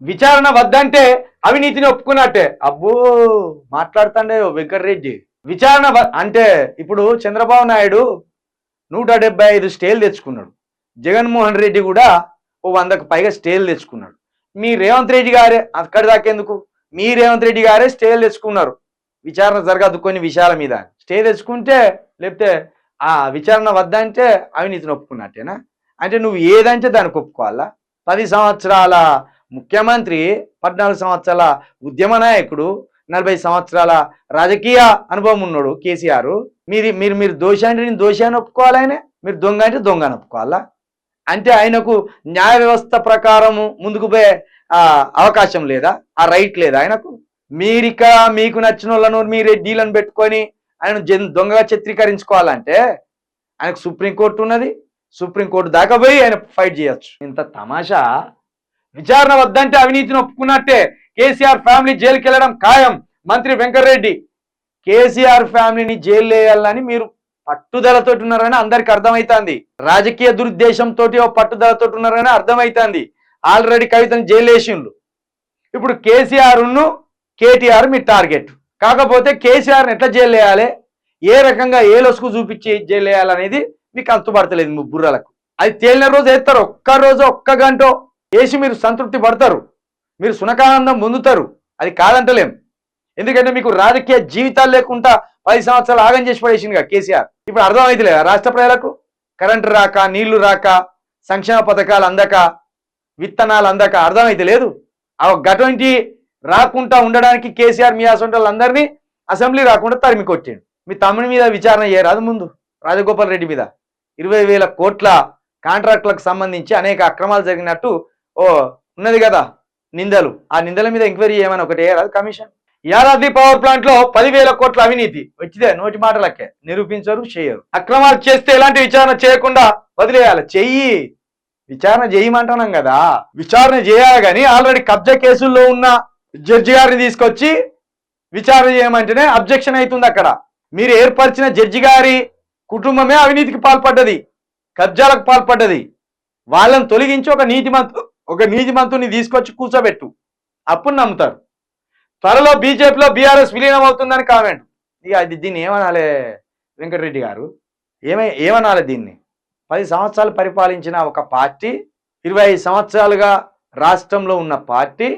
విచారణ వద్దంటే అవినీతిని ఒప్పుకున్నట్టే. అబ్బో మాట్లాడుతాండే వెంకటరెడ్డి. విచారణ అంటే ఇప్పుడు చంద్రబాబు నాయుడు 175 స్టేలు తెచ్చుకున్నాడు. జగన్మోహన్ రెడ్డి కూడా ఓ 100కు పైగా స్టేలు తెచ్చుకున్నాడు. మీ రేవంత్ రెడ్డి గారే అక్కడి దాకెందుకు, మీ రేవంత్ రెడ్డి గారే స్టేలు తెచ్చుకున్నారు. విచారణ జరగదు కొన్ని విషయాల మీద. స్టే తెచ్చుకుంటే లేకపోతే ఆ విచారణ వద్దంటే అవినీతిని ఒప్పుకున్నట్టేనా? అంటే నువ్వు ఏదంటే దానికి ఒప్పుకోవాలా? 10 సంవత్సరాల ముఖ్యమంత్రి, 14 సంవత్సరాల ఉద్యమ నాయకుడు, 40 సంవత్సరాల రాజకీయ అనుభవం ఉన్నాడు కేసీఆర్. మీరు దోషి అంటే నేను దోషి అని ఒప్పుకోవాలి, ఆయన మీరు దొంగ అంటే దొంగ అని ఒప్పుకోవాలా? అంటే ఆయనకు న్యాయ వ్యవస్థ ప్రకారము ముందుకు పోయే అవకాశం లేదా? ఆ రైట్ లేదా ఆయనకు? మీరిక మీకు నచ్చిన వాళ్ళను మీ రెడ్డీలను పెట్టుకొని ఆయన దొంగగా చిత్రీకరించుకోవాలంటే ఆయనకు సుప్రీంకోర్టు ఉన్నది. సుప్రీంకోర్టు దాకా పోయి ఆయన ఫైట్ చేయొచ్చు. ఇంత తమాషా. విచారణ వద్దంటే అవినీతిని ఒప్పుకున్నట్టే. కేసీఆర్ ఫ్యామిలీ జైలుకి వెళ్ళడం ఖాయం. మంత్రి వెంకటరెడ్డి. కేసీఆర్ ఫ్యామిలీని జైలు వేయాలని మీరు పట్టుదలతో ఉన్నారని అందరికి అర్థమైతుంది. రాజకీయ దురుద్దేశంతో పట్టుదలతో ఉన్నారని అర్థమైతుంది. ఆల్రెడీ కవితను జైలు వేసిండ్రు. ఇప్పుడు కేసీఆర్ను కేటీఆర్ మీ టార్గెట్. కాకపోతే కేసీఆర్ని ఎట్లా జైలు వేయాలి, ఏ రకంగా ఏ లొసుకు చూపించి జైలు వేయాలనేది మీకు అంతుపడతలేదు మీ బుర్రలకు. అది తేలిన రోజు వేస్తారు. ఒక్కరోజు ఒక్క గంట వేసి మీరు సంతృప్తి పడతారు, మీరు సునకానందం పొందుతారు. అది కాదంటలేం. ఎందుకంటే మీకు రాజకీయ జీవితాలు లేకుండా 10 సంవత్సరాలు ఆగం చేసి పడేసిందిగా కేసీఆర్. ఇప్పుడు అర్థమైతలేదా రాష్ట్ర ప్రజలకు? కరెంటు రాక, నీళ్లు రాక, సంక్షేమ పథకాలు అందక, విత్తనాలు అందక అర్థమైతే లేదు. గటువంటి రాకుండా ఉండడానికి కేసీఆర్ మీ అసొంటోళ్ళందరినీ అసెంబ్లీ రాకుండా తరిమి కొట్టిండు. మీ తమ్ముని మీద విచారణ చేయరాదు ముందు. రాజగోపాల్ రెడ్డి మీద 20,000 కోట్ల కాంట్రాక్టులకు సంబంధించి అనేక అక్రమాలు జరిగినట్టు ఉన్నది కదా నిందలు. ఆ నిందల మీద ఎంక్వైరీ చేయమని ఒకటి వేయరాదు కమిషన్. యాదాద్రి పవర్ ప్లాంట్ లో 10,000 కోట్ల అవినీతి వచ్చిదే నోటి మాటలకే. నిరూపించరు, చేయరు. అక్రమాలు చేస్తే ఎలాంటి విచారణ చేయకుండా వదిలేయాలి. చెయ్యి, విచారణ చేయమంటున్నాం కదా. విచారణ చేయాలి కానీ ఆల్రెడీ కబ్జా కేసుల్లో ఉన్న జడ్జి గారిని తీసుకొచ్చి విచారణ చేయమంటేనే అబ్జెక్షన్ అవుతుంది. అక్కడ మీరు ఏర్పరిచిన జడ్జి గారి కుటుంబమే అవినీతికి పాల్పడ్డది, కబ్జాలకు పాల్పడ్డది. వాళ్ళని తొలగించి ఒక నీతిమంతుని తీసుకొచ్చి కూర్చోబెట్టు, అప్పుడు నమ్ముతారు. త్వరలో బీజేపీలో బీఆర్ఎస్ విలీనం అవుతుందని కామెంట్. ఇక దీన్ని ఏమనాలి వెంకటరెడ్డి గారు? ఏమనాలి దీన్ని? 10 సంవత్సరాలు పరిపాలించిన ఒక పార్టీ, 25 సంవత్సరాలుగా రాష్ట్రంలో ఉన్న పార్టీ,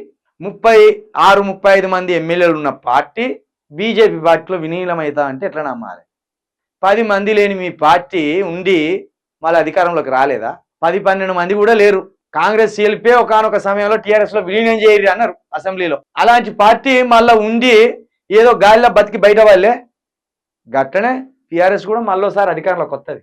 36-35 మంది ఎమ్మెల్యేలు ఉన్న పార్టీ బీజేపీ పార్టీలో విలీనమవుతా అంటే ఎట్లా నమ్మాలి? 10 మంది లేని మీ పార్టీ ఉండి మళ్ళీ అధికారంలోకి రాలేదా? 10-12 మంది కూడా లేరు. కాంగ్రెస్ సీఎల్పీ ఒకనొక సమయంలో టీఆర్ఎస్ లో విలీనం చేయరు అన్నారు అసెంబ్లీలో. అలాంటి పార్టీ మళ్ళీ ఉండి ఏదో గాలిలో బతికి బయట వాళ్ళే. గట్టనే టీఆర్ఎస్ కూడా మళ్ళీసారి అధికారంలోకి వస్తుంది.